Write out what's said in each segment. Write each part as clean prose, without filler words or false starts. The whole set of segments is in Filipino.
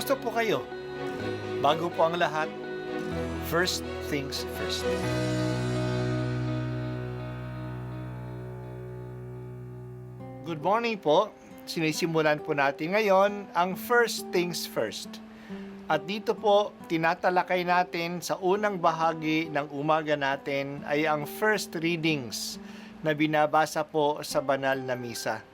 Kumusta po kayo? Bago po ang lahat, first things first. Good morning po. Sinisimulan po natin ngayon ang first things first. At dito po, tinatalakay natin sa unang bahagi ng umaga natin ay ang first readings na binabasa po sa banal na misa.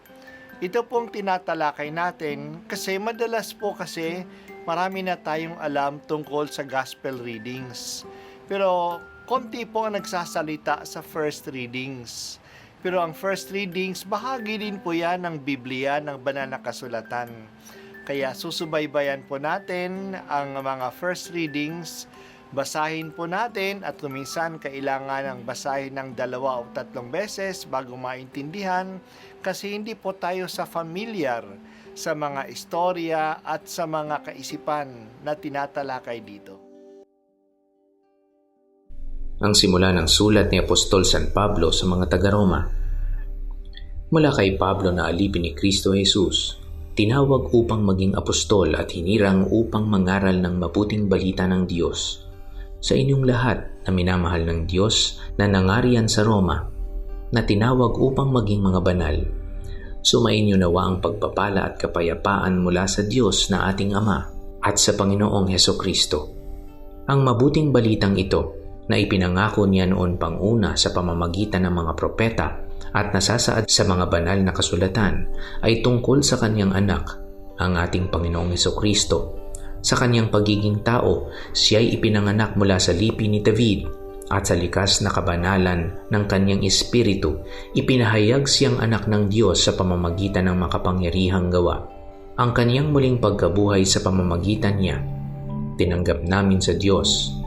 Ito pong tinatalakay natin kasi madalas po kasi marami na tayong alam tungkol sa gospel readings. Pero konti po ang nagsasalita sa first readings. Pero ang first readings, bahagi din po yan ng Biblia, ng banal na kasulatan. Kaya susubaybayan po natin ang mga first readings, basahin po natin at kuminsan kailangan ng basahin ng 2 o 3 beses bago maintindihan kasi hindi po tayo familiar sa mga istorya at sa mga kaisipan na tinatalakay dito. Ang simula ng sulat ni Apostol San Pablo sa mga taga-Roma. Mula kay Pablo na alipin ni Kristo Jesus, tinawag upang maging apostol at hinirang upang mangaral ng mabuting balita ng Diyos. Sa inyong lahat na minamahal ng Diyos na nangarian sa Roma, na tinawag upang maging mga banal, sumainyo nawa ang pagpapala at kapayapaan mula sa Diyos na ating Ama at sa Panginoong Hesukristo. Ang mabuting balitang ito na ipinangako niya noon panguna sa pamamagitan ng mga propeta at nasasaad sa mga banal na kasulatan ay tungkol sa kanyang anak, ang ating Panginoong Hesukristo. Sa kanyang pagiging tao, siya'y ipinanganak mula sa lipi ni David at sa likas na kabanalan ng kanyang espiritu, ipinahayag siyang anak ng Diyos sa pamamagitan ng makapangyarihang gawa. Ang kanyang muling pagkabuhay sa pamamagitan niya, tinanggap namin sa Diyos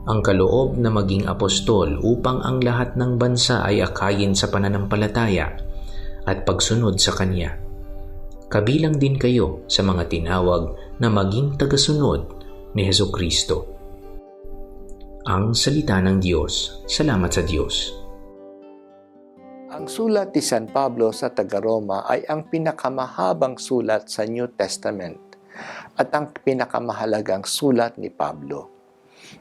ang kaloob na maging apostol upang ang lahat ng bansa ay akayin sa pananampalataya at pagsunod sa Kanya. Kabilang din kayo sa mga tinawag na maging tagasunod ni Hesukristo. Ang salita ng Diyos. Salamat sa Diyos. Ang sulat ni San Pablo sa taga-Roma ay ang pinakamahabang sulat sa New Testament at ang pinakamahalagang sulat ni Pablo.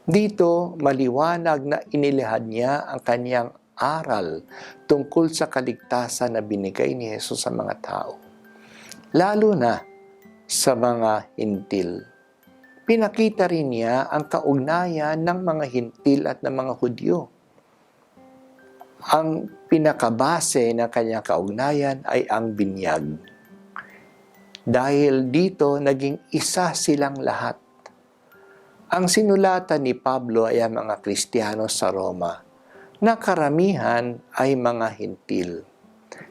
Dito, maliwanag na inilahad niya ang kanyang aral tungkol sa kaligtasan na binigay ni Jesus sa mga tao, lalo na sa mga hintil. Pinakita rin niya ang kaugnayan ng mga hintil at ng mga Hudyo. Ang pinakabase ng kanyang kaugnayan ay ang binyag. Dahil dito, naging isa silang lahat. Ang sinulatan ni Pablo ay ang mga Kristiyano sa Roma, na karamihan ay mga hintil.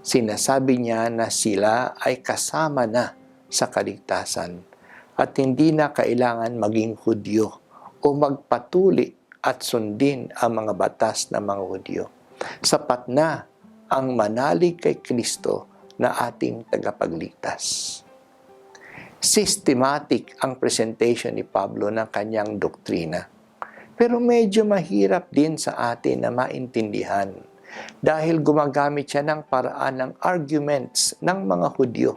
Sinasabi niya na sila ay kasama na sa kaligtasan at hindi na kailangan maging Hudyo o magpatuli at sundin ang mga batas ng mga Hudyo. Sapat na ang manalig kay Kristo na ating tagapagligtas. Systematic ang presentation ni Pablo ng kanyang doktrina. Pero medyo mahirap din sa atin na maintindihan dahil gumagamit siya ng paraan ng arguments ng mga Hudyo.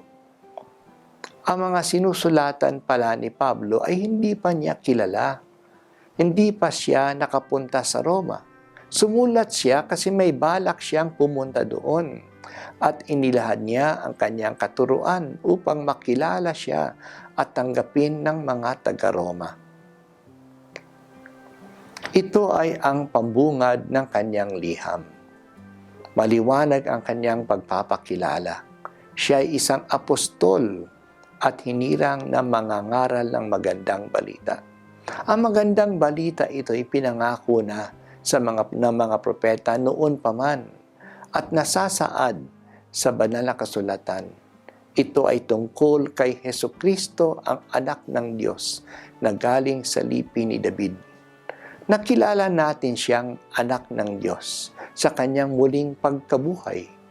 Ang mga sinusulatan pala ni Pablo ay hindi pa niya kilala. Hindi pa siya nakapunta sa Roma. Sumulat siya kasi may balak siyang pumunta doon. At inilahad niya ang kanyang katuruan upang makilala siya at tanggapin ng mga taga-Roma. Ito ay ang pambungad ng kanyang liham. Maliwanag ang kanyang pagpapakilala. Siya ay isang apostol at hinirang na mangangaral ng magandang balita. Ang magandang balita ito ay pinangako na sa mga propeta noon pa man at nasasaad sa banal na kasulatan. Ito ay tungkol kay Hesukristo, ang anak ng Diyos na galing sa lipi ni David. Nakilala natin siyang anak ng Diyos sa kanyang muling pagkabuhay.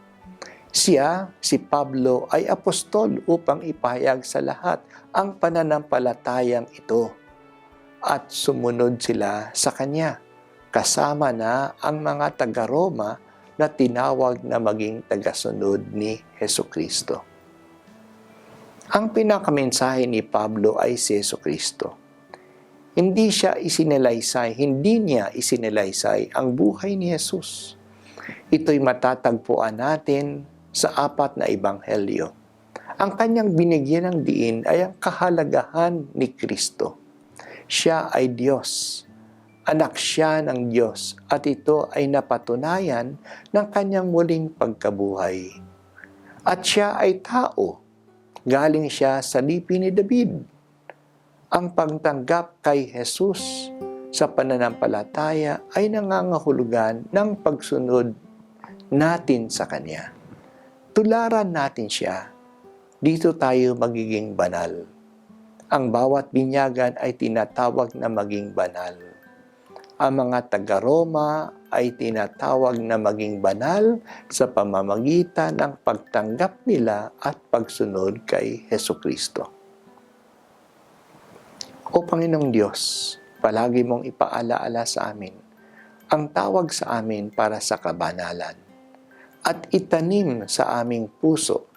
Siya, si Pablo, ay apostol upang ipahayag sa lahat ang pananampalatayang ito at sumunod sila sa kanya. Kasama na ang mga taga-Roma na tinawag na maging tagasunod ni Hesukristo. Ang pinakamensahe ni Pablo ay si Jesucristo. Hindi niya isinalaysay ang buhay ni Jesus. Ito'y matatagpuan natin sa 4 na ebanghelyo. Ang kanyang binigyan ng diin ay ang kahalagahan ni Kristo. Siya ay Diyos. Anak siya ng Diyos at ito ay napatunayan ng kanyang muling pagkabuhay. At siya ay tao. Galing siya sa lipi ni David. Ang pagtanggap kay Jesus sa pananampalataya ay nangangahulugan ng pagsunod natin sa Kanya. Tularan natin siya. Dito tayo magiging banal. Ang bawat binyagan ay tinatawag na maging banal. Ang mga taga-Roma ay tinatawag na maging banal sa pamamagitan ng pagtanggap nila at pagsunod kay Jesucristo. O Panginoong Diyos, palagi mong ipaalaala sa amin ang tawag sa amin para sa kabanalan at itanim sa aming puso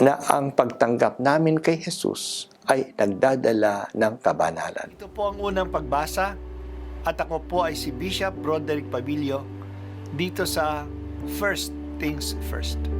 na ang pagtanggap namin kay Jesus ay nagdadala ng kabanalan. Ito po ang unang pagbasa at ako po ay si Bishop Broderick Pabilio dito sa First Things First.